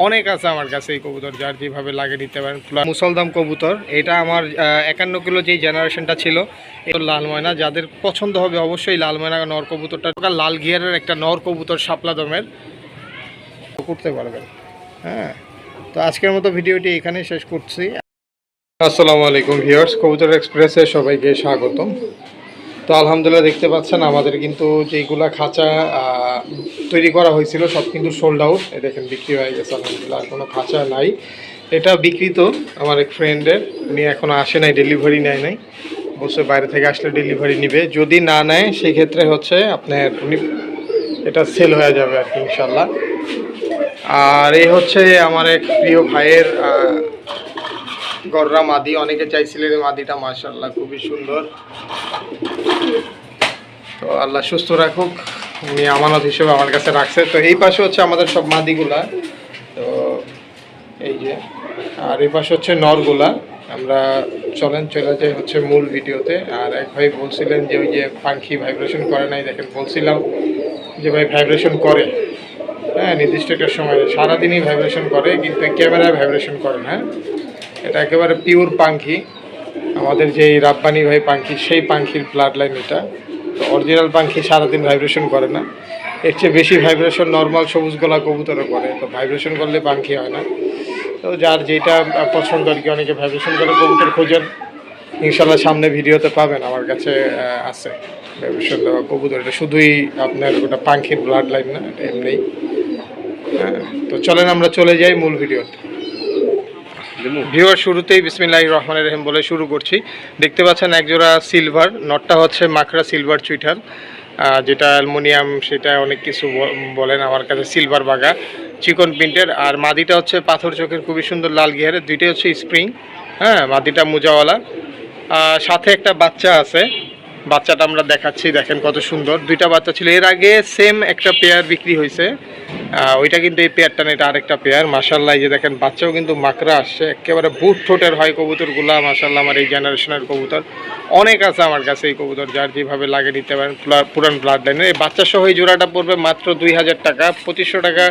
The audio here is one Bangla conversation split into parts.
অনেক আছে আমার কাছে এই কবুতর, যার যেভাবে লাগে নিতে পারেন। মুসলদাম কবুতর, এটা আমার 51 কিলো যেই জেনারেশনটা ছিল, এটা লাল ময়না। যাদের পছন্দ হবে অবশ্যই লাল ময়না নর কবুতরটা, লাল গিয়ারের একটা নর কবুতর শাপলা দমের করতে পারবেন। হ্যাঁ, তো আজকের মতো ভিডিওটি এখানেই শেষ করছি। আসসালামু আলাইকুম ভিউয়ার্স, কবুতর এক্সপ্রেসে সবাইকে স্বাগতম। তো আলহামদুলিল্লাহ দেখতে পাচ্ছেন আমাদের কিন্তু যেইগুলা খাঁচা তৈরি করা হয়েছিল সব কিন্তু সোল্ড আউট। দেখেন বিক্রি হয়ে গেছে আলহামদুলিল্লাহ, আর কোনো খাঁচা নাই। এটা বিক্রিত আমার এক ফ্রেন্ডের, উনি এখনও আসে নাই, ডেলিভারি নেয় নাই, বলছে বাইরে থেকে আসলে ডেলিভারি নিবে। যদি না নেয় সেক্ষেত্রে হচ্ছে আপনার উনি এটা সেল হয়ে যাবে আর কি ইনশাল্লাহ। আর এই হচ্ছে আমার এক প্রিয় ভাইয়ের গররা মাদি, অনেকে চাইছিলেন এই মাদিটা, মাশাআল্লাহ খুবই সুন্দর। তো আল্লাহ সুস্থ রাখুক, উনি আমানত হিসেবে আমার কাছে রাখছে। তো এই পাশে হচ্ছে আমাদের সব মাদিগুলা, তো এই যে, আর এই পাশে হচ্ছে নরগুলা। আমরা চলে যাই হচ্ছে মূল ভিডিওতে। আর এক ভাই বলছিলেন যে ওই যে পাখি ভাইব্রেশন করে নাই, দেখেন বলছিলাম যে ভাই ভাইব্রেশন করে, হ্যাঁ নির্দিষ্ট একটা সময় সারাদিনই ভাইব্রেশন করে, কিন্তু ক্যামেরায় ভাইব্রেশন করে না। এটা একেবারে পিওর পাখি, আমাদের যে রাব্বানি ভাই পাখি, সেই পাখির ব্লাড লাইন এটা। তো অরিজিনাল পাখি সারাদিন ভাইব্রেশন করে না, এর চেয়ে বেশি ভাইব্রেশন নর্মাল সবুজ গলা কবুতরও করে। তো ভাইব্রেশন করলে পাখি হয় না। তো যার যেটা পছন্দ আর কি, অনেকে ভাইব্রেশন করে কবুতর খোঁজেন, ইনশাল্লাহ সামনে ভিডিওতে পাবেন আমার কাছে আছে ভাইব্রেশন দেওয়া কবুতর। এটা শুধুই আপনার ওটা পাখির ব্লাড লাইন না, এটা এমনি। হ্যাঁ, তো চলেন আমরা চলে যাই মূল ভিডিওতে। ভিউয়ার শুরুতেই বিসমিল্লাহির রহমানির রহিম বলে শুরু করছি। দেখতে পাচ্ছেন একজোড়া সিলভার, নটটা হচ্ছে মাকড়া সিলভার চুইঠাল, যেটা অ্যালুমিনিয়াম সেটা অনেক কিছু বলেন, আমার কাছে সিলভার বাগা চিকন প্রিন্টের। আর মাদিটা হচ্ছে পাথর চোখের, খুবই সুন্দর লাল গিয়ারের। দুইটাই হচ্ছে স্প্রিং, হ্যাঁ মাদিটা মোজাওয়ালা, সাথে একটা বাচ্চা আছে। বাচ্চাটা আমরা দেখাচ্ছি, দেখেন কত সুন্দর। দুইটা বাচ্চা ছিল, এর আগে সেম একটা পেয়ার বিক্রি হয়েছে, ওইটা কিন্তু এই পেয়ারটা না, এটা আরেকটা পেয়ার। মাশাআল্লাহ, এই যে দেখেন বাচ্চাও কিন্তু মাকড়া আসছে, একেবারে বুট ঠোঁটের হয় কবুতরগুলা। মাশাআল্লাহ, আমার এই জেনারেশনের কবুতর অনেক আছে আমার কাছে এই কবুতর, যার যেভাবে লাগে নিতে পারেন পুরান ব্লাড লাইনের। এই বাচ্চা সহ এই জোড়াটা পড়বে মাত্র 2000 টাকা, 2500 টাকা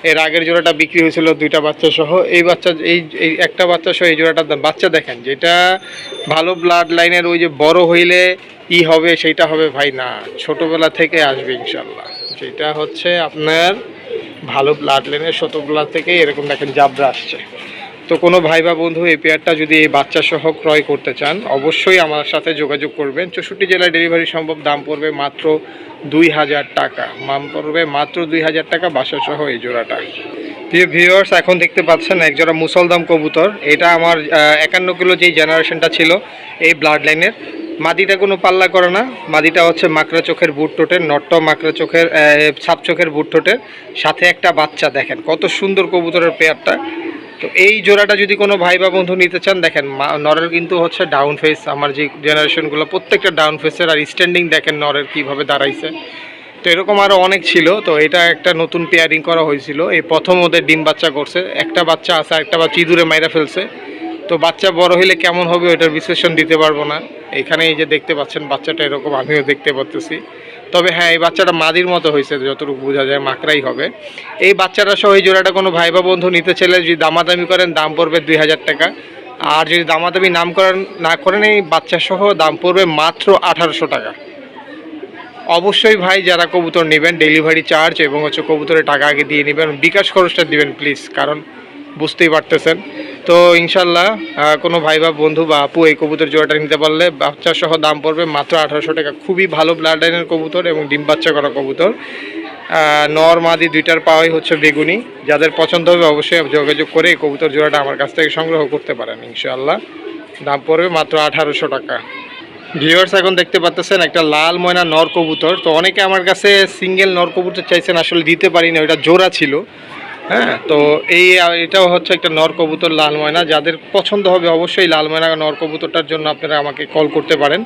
এর আগের জোড়াটা বিক্রি হয়েছিল দুইটা বাচ্চা সহ। এই বাচ্চা এই একটা বাচ্চা সহ এই জোড়াটার দাম, বাচ্চা দেখেন যেটা ভালো ব্লাড লাইনের, ওই যে বড় হইলে হবে সেইটা হবে ভাই না, ছোটোবেলা থেকে আসবে ইনশাল্লাহ। যেটা হচ্ছে আপনার ভালো ব্লাড লাইনের ছোটোবেলা থেকে এরকম দেখেন জাবরা আসছে। তো কোনো ভাই বা বন্ধু এই পেয়ারটা যদি এই বাচ্চা সহ ক্রয় করতে চান অবশ্যই আমার সাথে যোগাযোগ করবেন। 64 জেলায় ডেলিভারি সম্ভব। দাম পড়বে মাত্র 2000 টাকা, দাম পড়বে মাত্র 2000 টাকা বাসা সহ এই জোড়াটা। প্রিয় ভিউয়ার্স, এখন দেখতে পাচ্ছেন একজোড়া মুসলদাম কবুতর। এটা আমার 51 কিলো যেই জেনারেশনটা ছিল এই ব্লাড লাইনের। মাদিটা কোনো পাল্লা করে না, মাদিটা হচ্ছে মাকড়া চোখের বুট ঠোঁটের, নটটা মাকড়া চোখের ছাপ চোখের বুট ঠোঁটের, সাথে একটা বাচ্চা। দেখেন কত সুন্দর কবুতরের পেয়ারটা। তো এই জোড়াটা যদি কোনো ভাই বা বন্ধু নিতে চান, দেখেন নরের কিন্তু হচ্ছে ডাউন ফেস, আমার যে জেনারেশনগুলো প্রত্যেকটা ডাউন ফেসের। আর স্ট্যান্ডিং দেখেন নরের কীভাবে দাঁড়াইছে। তো এরকম আরও অনেক ছিল। তো এটা একটা নতুন পেয়ারিং করা হয়েছিল, এই প্রথম ওদের ডিম বাচ্চা করছে। একটা বাচ্চা আছে, একটা বাচ্চা ইঁদুরে মাইরা ফেলছে। তো বাচ্চা বড় হইলে কেমন হবে ওইটার বিশ্লেষণ দিতে পারবো না। এখানে এই যে দেখতে পাচ্ছেন বাচ্চাটা এরকম, আমিও দেখতে পাচ্ছি। তবে হ্যাঁ, এই বাচ্চাটা মাদির মতো হয়েছে, যতটুকু বোঝা যায় মাকড়াই হবে। এই বাচ্চাটা সহ এই জোড়াটা কোনো ভাই বা বন্ধু নিতে চাইলে যদি দামাদামি করেন দাম পড়বে 2000 টাকা। আর যদি দামাদামি না করেন এই বাচ্চা সহ দাম পড়বে মাত্র 1800 টাকা। অবশ্যই ভাই যারা কবুতর নেবেন ডেলিভারি চার্জ এবং হচ্ছে কবুতরের টাকা আগে দিয়ে নেবেন, বিকাশ খরচটা দিবেন প্লিজ, কারণ বুঝতেই পারতেছেন। তো ইনশাল্লাহ কোনো ভাই বা বন্ধু বা আপু এই কবুতর জোড়াটা নিতে পারলে বাচ্চা সহ দাম পড়বে মাত্র 1800 টাকা। খুবই ভালো ব্লাড লাইনের কবুতর এবং ডিম বাচ্চা করা কবুতর। নর মাদি দুইটার পাওয়াই হচ্ছে বেগুনি। যাদের পছন্দ হবে অবশ্যই যোগাযোগ করে এই কবুতর জোড়াটা আমার কাছ থেকে সংগ্রহ করতে পারেন ইনশাআল্লাহ। দাম পড়বে মাত্র 1800 টাকা। ভিউয়ার্স, এখন দেখতে পাচ্ছেন একটা লাল ময়না নর কবুতর। তো অনেকে আমার কাছে সিঙ্গেল নর কবুতর চাইছেন, আসলে দিতে পারি না, ওইটা জোড়া ছিল। হ্যাঁ, তো এটাও হচ্ছে একটা নর কবুতর লাল ময়না। যাদের পছন্দ হবে অবশ্যই লাল ময়না নর কবুতরটার জন্য আপনারা আমাকে কল করতে পারেন।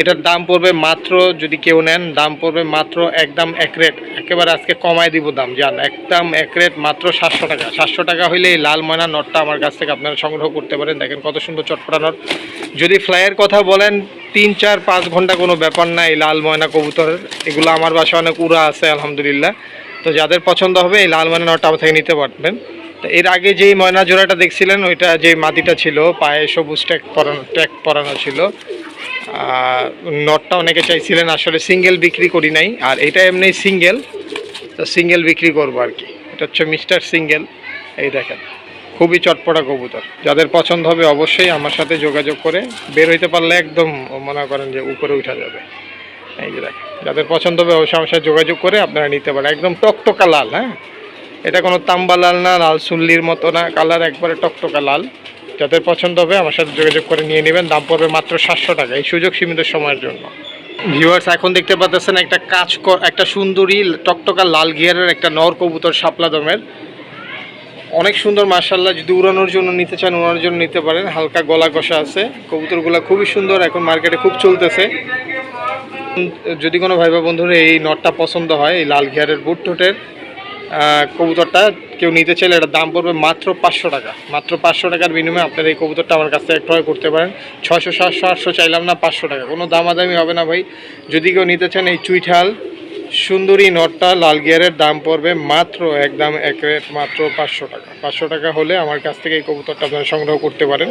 এটার দাম পড়বে মাত্র, যদি কেউ নেন দাম পড়বে মাত্র একদম এক রেট, একেবারে আজকে কমায় দিব দাম, যান একদম এক রেট মাত্র 700 টাকা। 700 টাকা হইলে এই লাল ময়না নটটা আমার কাছ থেকে আপনারা সংগ্রহ করতে পারেন। দেখেন কত সুন্দর চটপটা নট। যদি ফ্লাইয়ের কথা বলেন 3-4-5 ঘন্টা কোনো ব্যাপার না এই লাল ময়না কবুতরের। এগুলো আমার বাসায় অনেক উড়া আছে আলহামদুলিল্লাহ। তো যাদের পছন্দ হবে এই লাল ময়না নটটা আমার থেকে নিতে পারবেন। তো এর আগে যেই ময়না জোড়াটা দেখছিলেন ওইটা যে মাদিটা ছিল পায়ে সবুজ ট্যাগ পরানো ছিল, নটটা অনেকে চাইছিলেন, আসলে সিঙ্গেল বিক্রি করি নাই, আর এটা এমনি সিঙ্গেল, তো সিঙ্গেল বিক্রি করবো আর কি। এটা হচ্ছে মিস্টার সিঙ্গেল। এই দেখেন খুবই চটপটা কবুতর, যাদের পছন্দ হবে অবশ্যই আমার সাথে যোগাযোগ করে বের হইতে পারলে একদম মনে করেন যে উপরে উঠা যাবে। এই যে দেখেন যাদের পছন্দ হবে অবশ্যই আমার সাথে যোগাযোগ করে আপনারা নিতে পারেন। একদম টকটকা লাল, হ্যাঁ, এটা কোনো তাম্বা লাল না, লাল সুল্লির মতো না, কালার একবারে টকটকা লাল। যাদের পছন্দ হবে আমার সাথে যোগাযোগ করে নিয়ে নেবেন, দাম পড়বে মাত্র 700 টাকা, এই সুযোগ সীমিত সময়ের জন্য। ভিউয়ার্স এখন দেখতে পাচ্ছেন একটা সুন্দরী টকটকা লাল গিয়ারের একটা নর কবুতর শাপলা দমের, অনেক সুন্দর মাশাআল্লাহ। যদি উড়ানোর জন্য নিতে চান উড়ানোর জন্য নিতে পারেন, হালকা গলা কষা আছে, কবুতরগুলো খুবই সুন্দর, এখন মার্কেটে খুব চলতেছে। যদি কোনো ভাই বা বন্ধুরা এই নটটা পছন্দ হয়, এই লাল গিয়ারের বুট ঠোঁটের কবুতরটা কেউ নিতে চাইলে এটার দাম পড়বে মাত্র 500 টাকা। মাত্র 500 টাকার বিনিময়ে আপনার এই কবুতরটা আমার কাছ থেকে ক্রয় করতে পারেন। 600 700 800 চাইলাম না, 500 টাকা, কোনো দামাদামি হবে না ভাই। যদি কেউ নিতে চান এই চুইঠাল সুন্দরী নটটা লাল গিয়ারের দাম পড়বে মাত্র একদম এক রেট মাত্র 500 টাকা। 500 টাকা হলে আমার কাছ থেকে এই কবুতরটা আপনারা সংগ্রহ করতে পারেন।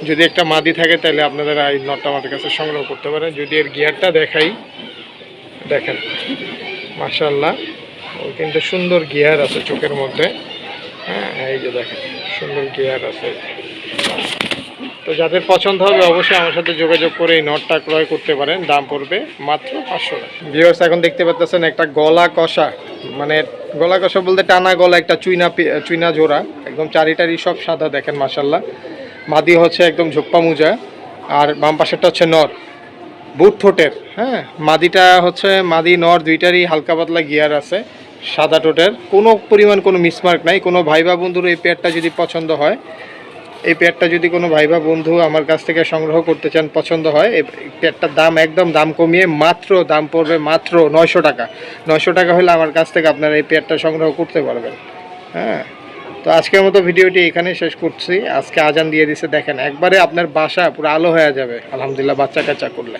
যদি একটা মাদি থাকে তাহলে আপনারা এই নটটা আমাদের কাছে সংগ্রহ করতে পারেন। যদি এর গিয়ারটা দেখাই, দেখেন মাশাআল্লাহ, ও কিন্তু সুন্দর গিয়ার আছে চোখের মধ্যে, হ্যাঁ, এই যে দেখেন সুন্দর গিয়ার আছে। তো যাদের পছন্দ হবে অবশ্যই আমার সাথে যোগাযোগ করে এই নটটা ক্রয় করতে পারেন, দাম পড়বে মাত্র 500 টাকা। ভিউয়ার্স এখন দেখতে পাচ্ছেন একটা গলা কষা, মানে গলা কষা বলতে টানা গলা, একটা চুইনা জোড়া, একদম চারিটারি সব সাদা, দেখেন মাশাআল্লাহ। মাদি হচ্ছে একদম ঝোপ্পা মুজা, আর বাম পাশেরটা হচ্ছে নর বুট ঠোঁটের, হ্যাঁ। মাদিটা হচ্ছে মাদি নর দুইটারই হালকা পাতলা গিয়ার আছে, সাদা ঠোঁটের, কোনো পরিমাণ কোনো মিসমার্ক নাই। কোনো ভাই বা বন্ধুর এই পেয়ারটা যদি পছন্দ হয়, এই পেয়ারটা যদি কোনো ভাই বা বন্ধু আমার কাছ থেকে সংগ্রহ করতে চান, পছন্দ হয়, এই পেয়ারটার দাম একদম দাম কমিয়ে মাত্র দাম পড়বে মাত্র 900 টাকা। 900 টাকা হলে আমার কাছ থেকে আপনারা এই পেয়ারটা সংগ্রহ করতে পারবেন, হ্যাঁ। তো আজকের মতো ভিডিওটি এখানে শেষ করছি। আজকে আজান দিয়ে দিছে, দেখেন একবারে আপনার বাসা পুরো আলো হয়ে যাবে আলহামদুলিল্লাহ, বাচ্চা কাচ্চা করলে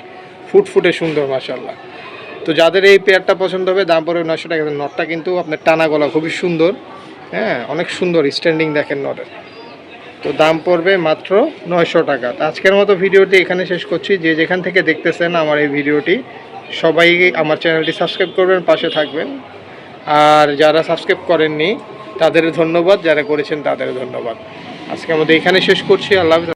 ফুটফুটে সুন্দর মাশাআল্লাহ। তো যাদের এই পেয়ারটা পছন্দ হবে দাম পড়বে 900 টাকা। নটটা কিন্তু আপনার টানা গলা খুবই সুন্দর, হ্যাঁ, অনেক সুন্দর স্ট্যান্ডিং দেখেন নটের। তো দাম পড়বে মাত্র 900 টাকা। তো আজকের মতো ভিডিওটি এখানে শেষ করছি। যে যেখান থেকে দেখতেছেন আমার এই ভিডিওটি, সবাই আমার চ্যানেলটি সাবস্ক্রাইব করবেন, পাশে থাকবেন। আর যারা সাবস্ক্রাইব করেননি তাদের ধন্যবাদ, যারা করেছেন তাদের ধন্যবাদ। আজকে আমাদের এখানে শেষ করছি। আল্লাহ হাফেজ।